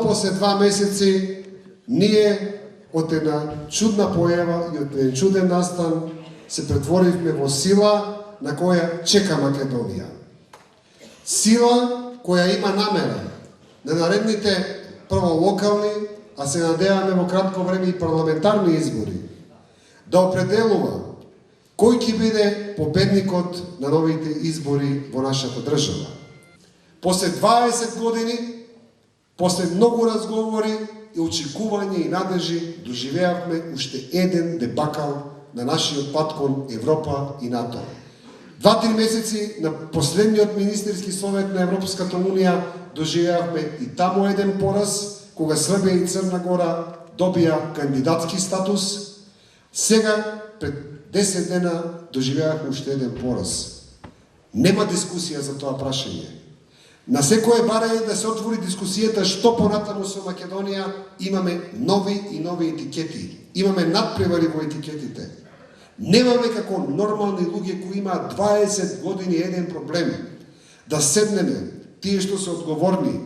после 2 месеци ние од една чудна појава и од еден чуден настан се претворивме во сила на која чека Македонија. Сила која има намера на наредните прво локални, а се надеваме во кратко време и парламентарни избори, да определува кој ќе биде победникот на новите избори во нашата држава. После 20 години, после многу разговори и очекување и надежи, доживеавме уште еден дебакал на нашиот пат кон Европа и НАТО. 2-3 месеци на последниот министерски совет на Европската унија доживеавме и таму еден пораз, кога Србија и Црна Гора добија кандидатски статус. Сега, пред 10 дена, доживеавме уште еден пораз. Нема дискусија за тоа прашање. На секое барање да се отвори дискусијата што понатаму со Македонија, имаме нови и нови етикети. Имаме надпревари во етикетите. Немаме како нормални луѓе кои имаат 20 години еден проблем. Да седнеме, тие што се одговорни,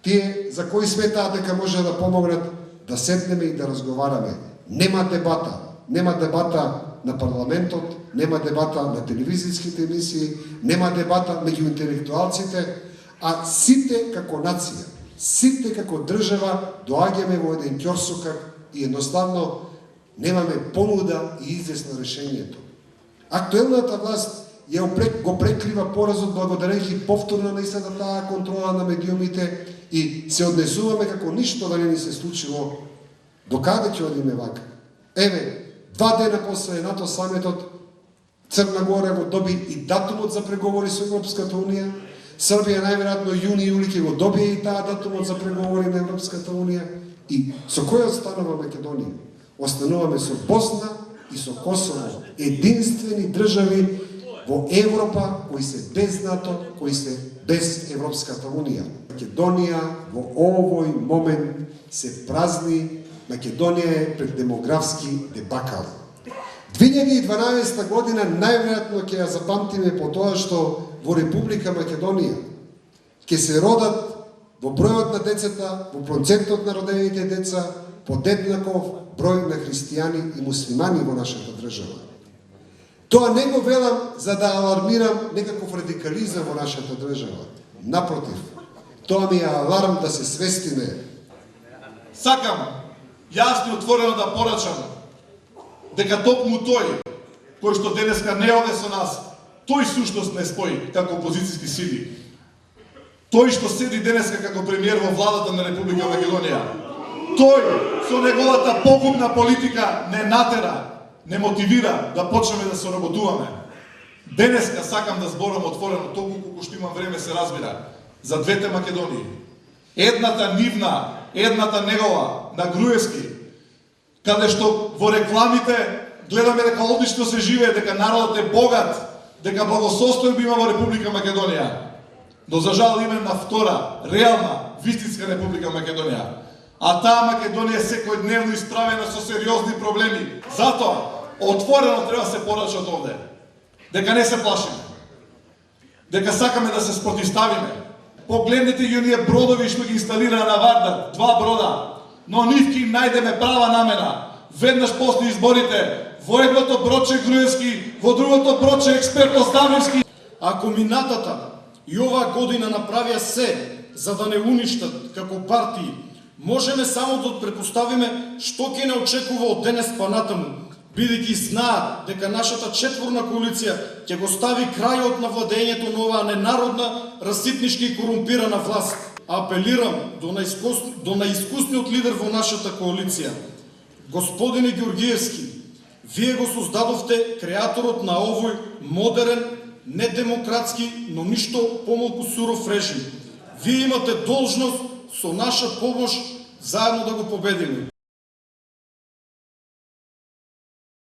тие за кои сметаат дека може да помогнат, да седнеме и да разговараме. Нема дебата. Нема дебата на парламентот, нема дебата на телевизиските емисии, нема дебата меѓу интелектуалците, а сите како нација, сите како држава доаѓаме во еден ќорсокак и едноставно немаме понуда и извест на решението. Актуелната власт го прекрива поразот благодарејќи повторно на истата таа контрола на медиумите и се однесуваме како ништо да не ни се случило. Докаде ќе одиме вака? Еве, 2 дена после НАТО саметот, Црна Гора го доби и датумот за преговори со Европската унија. Србија најверојатно јуни-јули ќе го добие и таа датумот за преговори на Европската унија. И со кој останува Македонија? Остануваме со Босна и со Косово, единствени држави во Европа кои се без НАТО, кои се без Европската унија. Македонија во овој момент се празни. Македонија е пред демографски дебакал. 2012 година најверојатно ќе ја запамтиме по тоа што во Република Македонија ќе се родат во бројот на децата, во процентот на родените деца, подеднаков број на христијани и муслимани во нашата држава. Тоа не го велам за да алармирам некаков радикализам во нашата држава. Напротив, тоа ми е аларм да се свестиме. Сакам јасно и отворено да порачам дека токму тој кој што денеска не оде со нас, тој сушност не спои како опозицијски сили. Тој што седи денеска како премиер во владата на Република Македонија, тој со неговата погубна политика не натера, не мотивира да почнеме да се работуваме. Денеска сакам да зборам отворено, толку колку што имам време се разбира, за двете Македонии. Едната нивна, едната негова, на Груевски, каде што во рекламите гледаме дека одлично се живее, дека народот е богат, дека благосостојба има во Република Македонија. Но за жал има на втора, реална, вистинска Република Македонија. А таа Македонија е секојдневно исправена со сериозни проблеми. Затоа, отворено треба се порача од овде. Дека не се плашиме. Дека сакаме да се спротивставиме. Погледнете ги оние бродови што ги инсталира на Вардар, 2 брода, но нивки им најдеме права намена. Веднаш после изборите, во едното бродче Груевски, во другото бродче експерт Оставивски. Ако минатата и оваа година направија се за да не уништат како партии, можеме само да претпоставиме што ќе не очекува од денес па натаму, бидејќи знаат дека нашата четворна коалиција ќе го стави крајот на владењето на оваа ненародна, раситнички и корумпирана власт. Апелирам до најискусниот лидер во нашата коалиција, господине Ѓоргиевски, вие го создадовте креаторот на овој модерен, недемократски, но ништо помалку суров режим. Вие имате должност со наша помош заедно да го победиме.